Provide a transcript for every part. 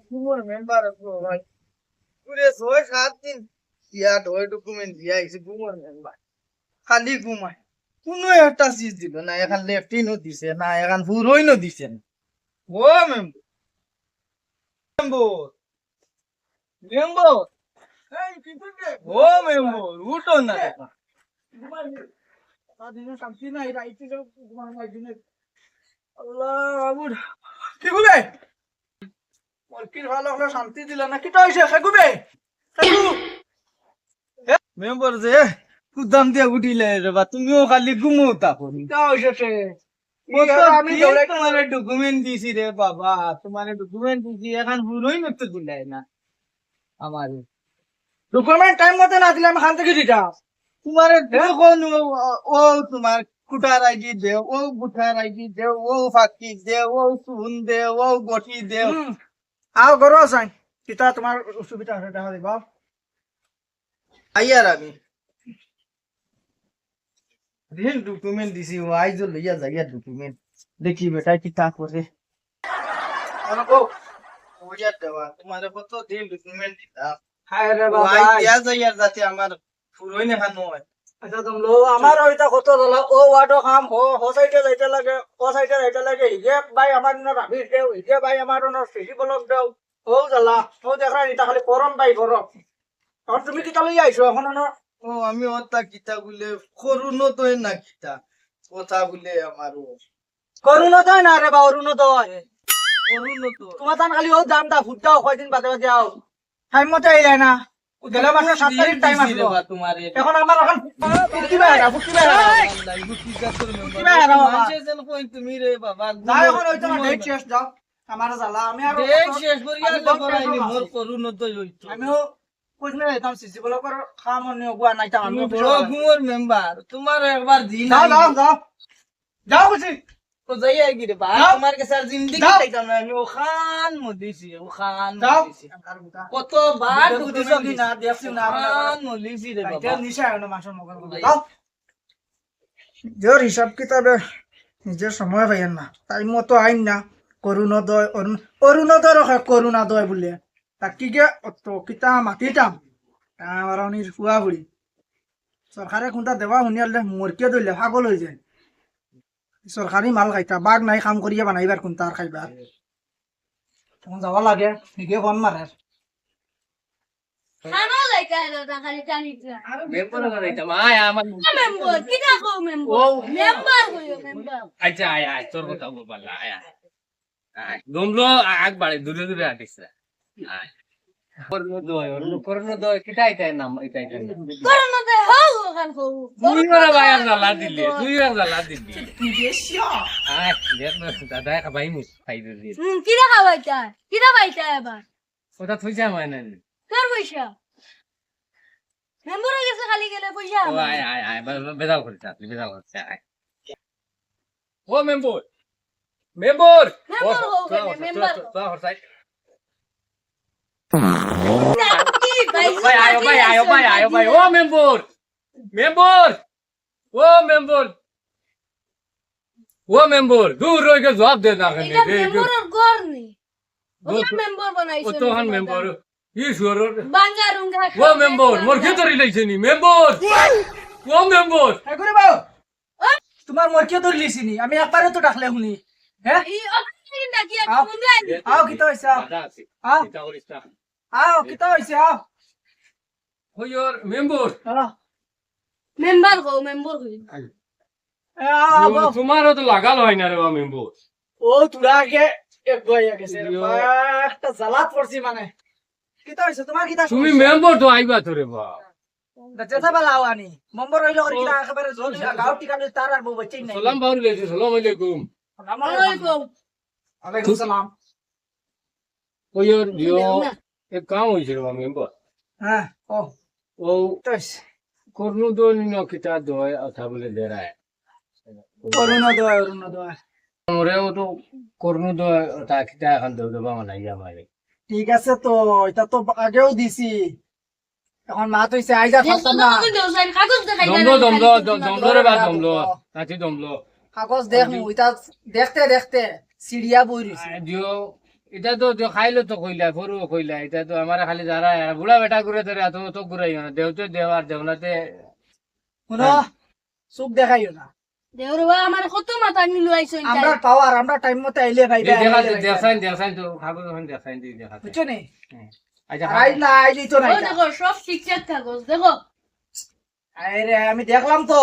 কুমোর মেম্বার ভাই পুরে 6-7 দিন ইয়াত হয় ডকুমেন্ট দিয়া আইছে কুমোর মেম্বার খালি ঘুমায় কোনো একটা চিজ দিল না এখন লেফটিনও দিছে না এখন ফুরইনও দিছে না ও মেম্বার মেম্বার ও মেম্বার উঠো না শান্তি নাই রাইতে আল্লাহ বাবুর কি গুবে মলকির ভালো হলো শান্তি দিল না কি হইছে খাগুবে মেম্বার যে কুদাম দিয়া উঠিলে রে বা তুমিও খালি ঘুমোতা করি তা হইছে আমি তোমার ডকুমেন্ট দিছি রে বাবা তোমার ডকুমেন্ট দিছি এখন হুরই নতে দিলাই না আমার ডকুমেন্ট টাইম মতে না দিলে আমি খান থেকে দিতা তোমার কোন ও তোমার কুটার আইডি দে ও বুঠার আইডি দে ও ফাকি দে ও সুন দে ও গটি দে আও গরো আছেন কিতা তোমার অসুবিধা আছে দেখা দিবা আইয়ার আমি রিল ডকুমেন্ট দিছি ও আইজ লইয়া যাইয়া ডকুমেন্ট দেখি বেটা কিতা করে আনকো ওইয়া দেওয়া তোমার কত দিন ডকুমেন্ট দিতা হায় রে বাবা আইয়া যাইয়া যাতে আমার ফুরই না খানো হয় আচ্ছা তোমলো আমার ওইটা কত দলা ও ওয়াটো কাম হো সাইডে যাইতে লাগে ও সাইডে যাইতে লাগে ইগে ভাই আমার না রাবি দেও ইগে ভাই আমার না সিসি ব্লক দেও ও দলা ও দেখরা এটা খালি করম ভাই করম আর তুমি কি তালই আইছো এখন না ও আমি ওটা কিতা বলে করুন তো না কিতা কথা বলে আমার করুন তো না রে বা অরুণ তো করুন তো তোমার তান খালি ও দামটা ফুটাও কয়দিন বাদে বাদে আও টাইম মতে আইলে না গেলে মাত্র 7 তারিখ টাইম আসলো তোমার এখন আমার এখন ফুটি বাইরা মানছে যেন কই তুমি রে বাবা যাও এখন ওইটা ডেট শেষ যাও আমার জ্বালা আমি আর ডেট শেষ করিয়া করাইনি মোর করুন তো হইতো আমিও কইছনা এতাম সিসি বলা কর কাম নে ওয়া নাই তা আমি বড় গুমর মেম্বার তোমার একবার দিন যাও যাও যাও যাও বুঝি তো যাই আই গিরে বা তোমার কে স্যার জিন্দেগি চাইতাম না আমি ও খান মদিছি ও খান মদিছি কত বার দুদিছো কি না দেখছি না খান মদিছি রে বাবা এটা নিশা হলো মাসের মগর যাও জোর হিসাব কিতাবে নিজের সময় পাইন না টাইম মতো আইন না করুণোদয় অরুণোদয় রহে করুণাদয় বলে তাকি গে অত কিতা মাতিতাম আমার অনির ফুয়া বুড়ি সরকারে কোনটা দেওয়া শুনিয়ালে মরকে দইলে পাগল হয়ে যায় সরকারি মাল খাইতা বাঘ নাই কাম করিয়া বানাইবার কোনটা আর খাইবার তখন যাওয়া লাগে নিজে ফোন মারে খানো লাইকা এটা খালি টানি মেম্বার করাইতা আয় আমার মেম্বার কি দেখো মেম্বার মেম্বার হইও মেম্বার আচ্ছা আয় আয় তোর কথা বললা আয় আয় দমলো আগ বাড়ি দূরে দূরে আটিস আয় করুণোদয় কিটা এটাই নাম এটাই করোনা দে হও ওখান হও তুই ওরা বাইরে জ্বালা দিলি আয় দেখ না দাদা খাবাই মুস খাই দিলি কি দেখা বাইতা কিটা বাইতা এবার ওটা তুই যা মানে কার পয়সা মেম্বার হয়ে গেছে খালি গেলে পয়সা ও আয় আয় আয় বেদাল করছিস তুই বেদাল করছিস আয় ও মেম্বার মেম্বার হও মেম্বার তো হরসাই ভাই আয় ভাই ও মেম্বার ও মেম্বার দূর রয়ে গে জবাব দে না কেন এটা মেম্বারের ঘর নেই ও মেম্বার বানাইছে ও তো হান মেম্বার ই সুরর বাঙ্গারুঙ্গা ও মেম্বার মোর কি ধরি লাইছে নি মেম্বার ও মেম্বার করে বাও তোমার মরকে ধরে লিছিনি আমি একবারে তো ডাকলে শুনি হ্যাঁ এই অপশন নাকি এক মুন্ডা আও কিতা হইছে আও এটা করিসটা আও কিতা হইছে আও হইর মেম্বার মেম্বার হও মেম্বার হই আও তোমারও তো লাগাল হয় না রে মেম্বার ও তুরা আগে এক গয়া গেছে একটা জালাত পড়ছি মানে কিতা হইছে তোমার কিতা তুমি মেম্বার তো আইবা তো রে বা যেটা বালাও আনি নম্বর হইলো আর কিটা একেবারে জলদি গাও টিকালে তার আর বউ বাচ্চা নাই সালাম বাউল লাইছে সালাম আলাইকুম আলাইকুম আলাইকুম সালাম হইর দিও এক কাম হইছে রে মেম্বার হ্যাঁ ও ও তোস করনু তো নিনো কিতা দয় আথা বলে দেরায় অরুণোদয় মোরেও তো করনু তো তা কিতা এখন দেবা মানাইয়া মারে ঠিক আছে তো এটা তো আগেও দিছি এখন মা তো আইজা থাকতাম না কাগজ দেখাই দমলো রে বা দমলো নাচি দমলো কাগজ দেখ এটা দেখতে দেখতে সিড়িয়া বই রইছে দিও এটা তো খাইলো তো কইলা গরু কইলা এটা তো আমার খালি যারা বুড়া বেটা ঘুরে ধরে তো ঘুরাই না দেওতে দেওয়ার দেওনাতে শুনো চোখ দেখাইও না দেউর বা আমার কত মাথা নিলু আইছো আমরা পাওয়ার আমরা টাইম মতো আইলে ভাই দেখাই তো খাবো যখন দেখাই দিই দেখা বুঝছো নি আচ্ছা আই না আইলি তো নাই ও দেখো সব ঠিকঠাক থাকো দেখো আরে আমি দেখলাম তো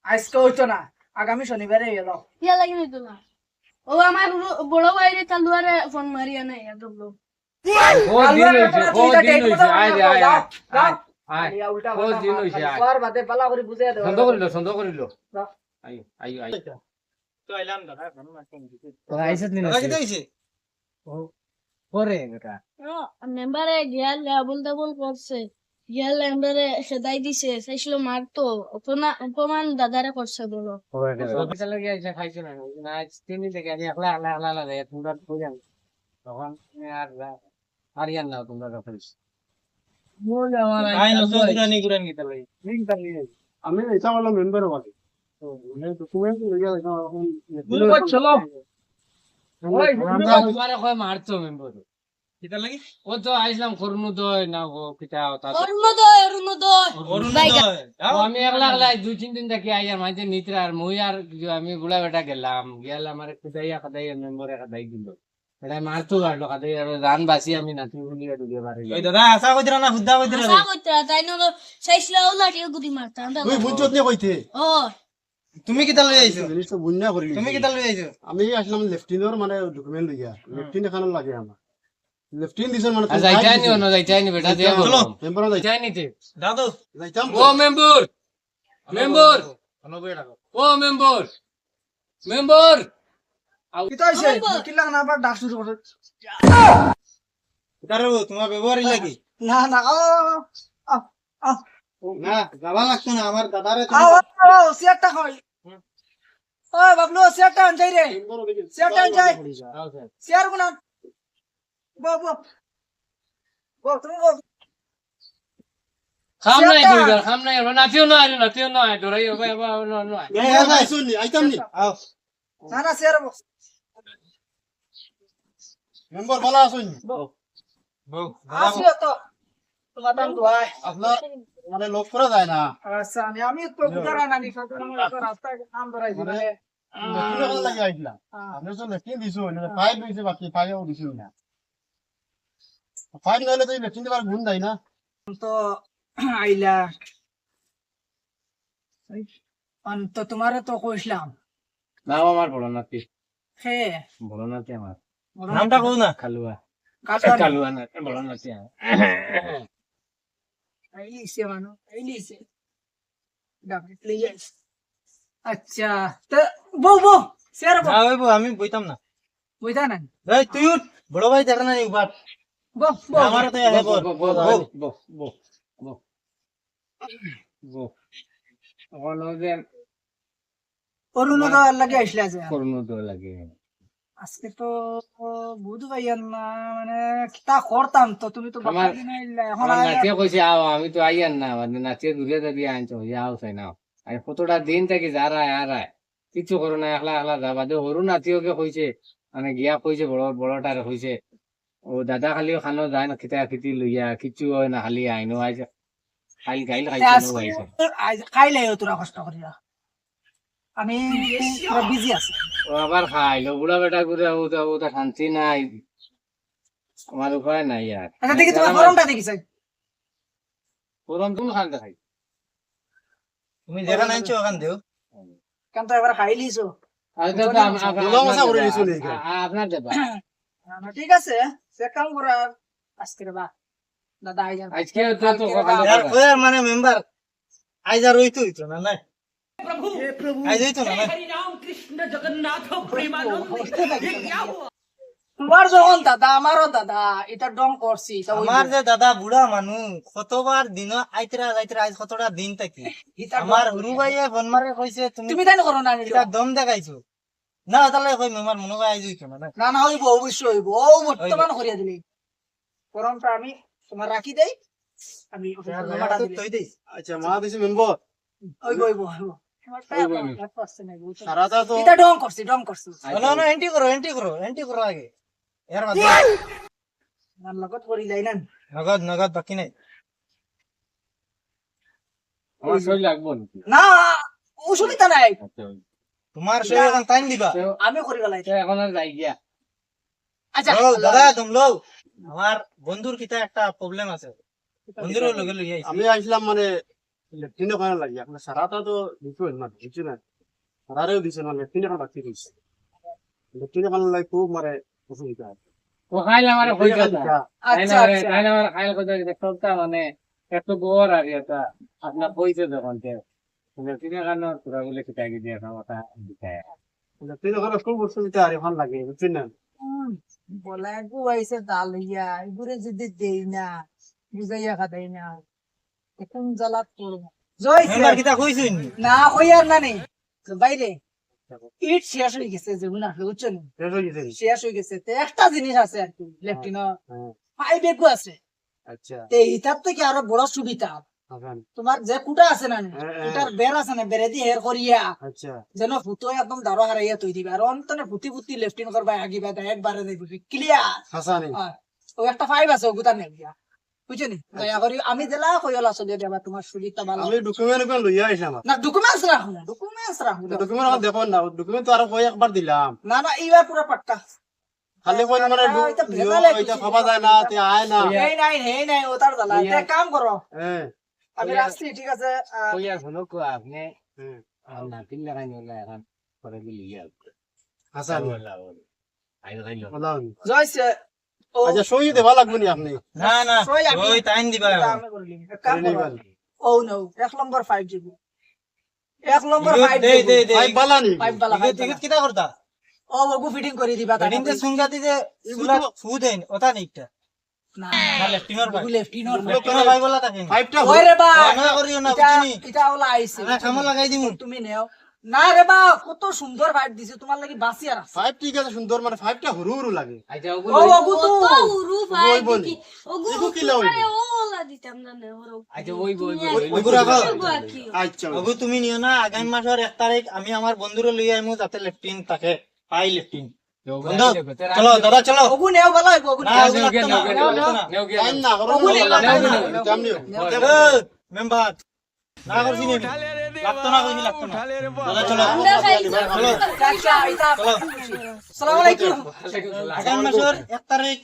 আজকে হইতো না আগামী শনিবারে গেল ইয়া লাগি নইতো না ও আমার বড় ভাইরে কালুয়ারে ফোন মারিয়া নাই এত লোক ও দিন হইছে আয় রে আয় আয় ও দিন হইছে আয় বাদে পালা করে বুঝাই দাও সন্দ করিলো আই আই আই তো আইলাম দাদা তো আইছত নি না কি হইছে পরে বেটা মেম্বারে গিয়াল ডাবল ডাবল করছে গিয়াল মেম্বারে সেদাই দিছে চাইছিল মারতো অপমান দাদারে করছে বলো অফিসে লাগি আইছে খাইছো না না তিনি থেকে আমি একলা একলা একলা লাগে তোমরা বুঝান তখন আর ইয়ান না তোমরা অফিস মোর আমার আই না তো গুরানি গিতা লই আমি এটা হলো মেম্বার বলি তো তুমি চলো আমরা তোমারে কয় মারতো মেম্বার কিটা লাগি ও তো আইছিলাম করুন তো না গো কিটা তা অরুণোদয় আমি একলা একলা 2-3 দিন থেকে আইয়ার মাঝে নিত্রা আর মুই আর আমি বুড়া বেটা গেলাম আমার খুদাইয়া খাদাই মেম্বারে খাদাই দিল এটা মারতো গাড়লো খাদাই আর রান বাসি আমি নাতি বলিয়া ঢুকে পারি ওই দাদা আশা কইরা না হুদ্দা কইরা আশা কইতা তাই ন চাইছিল লাঠিও গুদি মারতা তুই বুঝছত নি কইতে ও তুমি কিটা লই আইছো জিনিসটা বুঝনা করি তুমি কিটা লই আইছো আমি আসলাম লেফটিনের মানে ডকুমেন্ট লইয়া লেফটিন এখানে লাগে আমার লেফটিন দিছন মানে যাইতাই নি না যাইতাই নি বেটা দিয়া চলো মেম্বার যাইতাই নি তে দাদু যাইতাম ও মেম্বার মেম্বার 90 টাকা ও মেম্বার মেম্বার কিটা হইছে কিলা না আবার ডাক শুরু করে দাঁড়াও তোমার ব্যবহারই লাগি না না না যাবা লাগছে না আমার দাদারে সিয়ারটা কই ও বাবলু সিয়ারটা আনছাই রে সিয়ারটা আনছাই সিয়ার গুনা বো তুমি বো খাম নাই দুইবার খাম নাই নাতিও না ডরাই বাবা না আইছুন নি আইতাম নি আও না না সিয়ার বো মেম্বার ভালো আছুন বউ আসিও তো তোমার দাম দোয়াই আপনার মানে লোক করা যায় না আচ্ছা আমি তো বুঝারা না নি রাস্তা নাম ধরাই দিলে লেফটিন এখানে লাগে আইলা আপনি তো লেফটিন দিছো না ফাইল দিছে বাকি ফাইল দিছো না ফাইল নইলে তো লেফটিন দিবার গুণ নাই না তো আইলা তো তোমারে তো কইছিলাম নাম আমার বড় নাতি হে বড় নাতি আমার নামটা কও না কালুয়া কালুয়া কালুয়া না বড় নাতি আইলিছে মানো আইলিছে ডাক্তার প্লিজ আচ্ছা তো বউ স্যার না ওই বউ, আমি বইতাম না বুঝা না এই তুই উঠ বড় ভাই দেখা না একবার বউ আমার তো আহে বউ অরুণোদয় লাগে আসলে যে লাগে আজকে তো বুধ ভাইয়ার না মানে কিতা করতাম তো তুমি তো আমার- বাকি না ইল্লা এখন আমার নাতিয়ে কইছে আও আমি তো আইয়ান না মানে নাতিয়ে দূরে দাঁড়িয়ে আনছো যাও চাই না আর কতটা দিন থেকে যারা আর কিছু করো না একলা একলা যাবা দে সরু নাতিওকে কইছে মানে গিয়া কইছে বড়টারে কইছে ও দাদা খালিও খানো যায় না খিতা খিতি লইয়া কিছু হয় না খালি আইনো আইছে খাইল খাইল খাইছে খাইলে তোরা কষ্ট করিয়া আমি বিজি আছি ও আবার খাইলো বুড়া বেটা করে ওটা শান্তি নাই আমার উপায় নাই আর আচ্ছা দেখি তোমার গরমটা দেখিস গরম তুমি খান খাই তুমি দেখা নাই ওখান দেও কেন তো এবার খাই লিছো আপনার দেবা ঠিক আছে সে কাম করার আজকে বা দাদা আই যান আজকে তো তো কথা यार कोई মানে মেম্বার আইজা রইতো হইতো না না প্রভু আইজ হইতো না না তোমার যখন দাদা আমারও দাদা এটা ডং করছি তা ওই আমার যে দাদা বুড়া মানুষ কতবার দিন আইতরা যাইতরা আজ কতটা দিন থাকি এটা আমার হুরু ভাইয়ে বনমারে কইছে তুমি তুমি তাই করো না এটা দম দেখাইছো না তাহলে কই মেম্বার মনে হয় আইজ হইতো না না না না হইব অবশ্যই হইব ও বর্তমান করিয়া দিলি গরমটা আমি তোমার রাখি দেই আমি অফিসে জমাটা দিলে তুই দেই আচ্ছা মা দিছে মেম্বার হইব হইব হইব সারাটা তো এটা ডং করছি না না এন্ট্রি করো আগে এর বাদ আমার লগত করি যাই না নগদ বাকি নাই আমার সই লাগবো নাকি? না অসুবিধা নাই আচ্ছা, তোমার সে এখন টাইম দিবা আমি করি গলাই তো এখন আর যাই গিয়া। আচ্ছা লও, দাদা তুমি লও আমার বন্ধুর কিটা একটা প্রবলেম আছে বন্ধুর লগে লই আইছি আমি আসলাম মানে লেফটিনে ওখানে লাগি আপনার সারাটা তো দিছো না বুঝছো না সারারেও দিছে না লেফটিনে ওখানে বাকি দিছে লেফটিনে ওখানে লাগে খুব মানে অসুবিধা ও খাইলে আমার হয়ে গেল আচ্ছা আচ্ছা খাইলে আমার খাইলে কথা দেখতে মানে এত গোর আর এটা আপনার কইছে তখন যে তিনি কারণ তোরা বলে কিতাকি দিয়ে কথা দিতে লেফটিনে ওখানে খুব অসুবিধা আর ওখানে লাগে বুঝছেন না বলা গুয়াইছে দালিয়া এগুরে যদি দেই না বুঝাইয়া খাদাই না এখন জ্বালাত করব জয় মেম্বার কিটা কইছুন না ওই আর না নেই বাইরে ইট শেষ হয়ে গেছে যেগুলো না বুঝছেন শেষ হয়ে গেছে শেষ হয়ে গেছে তো একটা জিনিস আছে আর কি লেফটিনো হ্যাঁ, ফাইভ এগো আছে আচ্ছা তে এটার থেকে আরো বড় সুবিধা আসান তোমার যে কুটা আছে না হ্যাঁ, এটার বের আছে না বেরে দিয়ে হের করিয়া আচ্ছা যেন ফুটো একদম দাঁড়ো হারাইয়া তৈ দিবে আর অন্তনে ফুটি ফুটি লেফটিন করবা আগিবা একবারে দেখবি ক্লিয়ার হাসানি ও একটা ফাইভ আছে ওগুতা নেই বুঝছো নি দয়া করি আমি জেলা কইলা চলে দেবা তোমার সুবিধা ভালো আমি ডকুমেন্ট কোন লইয়া আইলাম না ডকুমেন্টস রাখো না ডকুমেন্ট এখন দেখো না ডকুমেন্ট তো আর কই একবার দিলাম না না এইবার পুরো পাক্কা খালি কই মানে এটা ভেজালে এটা খাবা যায় না তে আয় না এই নাই ও তার জ্বালা একটা কাম করো হ্যাঁ আমি রাখছি ঠিক আছে কই আর হলো কো আপনি হ্যাঁ না তিন লাগাই নিলে এখন করে দিলি গিয়া হাসানি আইলো আইলো বলাও জয়সে ও আচ্ছা সই দেবা লাগবে নি আপনি না না সই আমি- ওই টাইম দিবা আমি করলি এক কাম করো নিবাল ও নো 1 নম্বর 5 জিবি 1 নম্বর 5 দে দে দে ভাই বালানি 5 বালা টিকিট কিটা করতা ও ওগু ফিটিং করে দিবা বেডিং তে সুঙ্গাতি যে সুলা ফুদেন ওটা নিকটা না না লেফটিনর ভাই লেফটিনর লেফটিনর ভাই বলা থাকে ফাইভটা ওই রে বা না করিও না এটা বুঝিনি এটা ওলা আইছে না কাম লাগাই দিমু তুমি নেও না রে বা কত সুন্দর ভাইট দিছে তোমার লাগি বাসি আর আছে ফাইভ ঠিক আছে সুন্দর মানে ফাইভটা হুরু হুরু লাগে আইতা ও ওগু তো ওই বলি ইকু কি লই আইতা ওই বই ওগু রাখো আচ্ছা ওগু তুমি নিও না আগামী মাসের 1 তারিখ আমি আমার বন্ধুরে লই আইমু যাতে লেফটিন থাকে পাই লেফটিন বন্ধু চলো দাদা চলো ওগু নেও ভালো হইব ওগু না নেও ওগু লাগতো না ওগু লাগতো না জান না করো ওগু নেই, জামনিও মেম্বার না করছি নি লাগতো না কইনি লাগতো না দাদা চলো চলো আচ্ছা এটা চলো আসসালামু আলাইকুম আগামী মাসের 1 তারিখ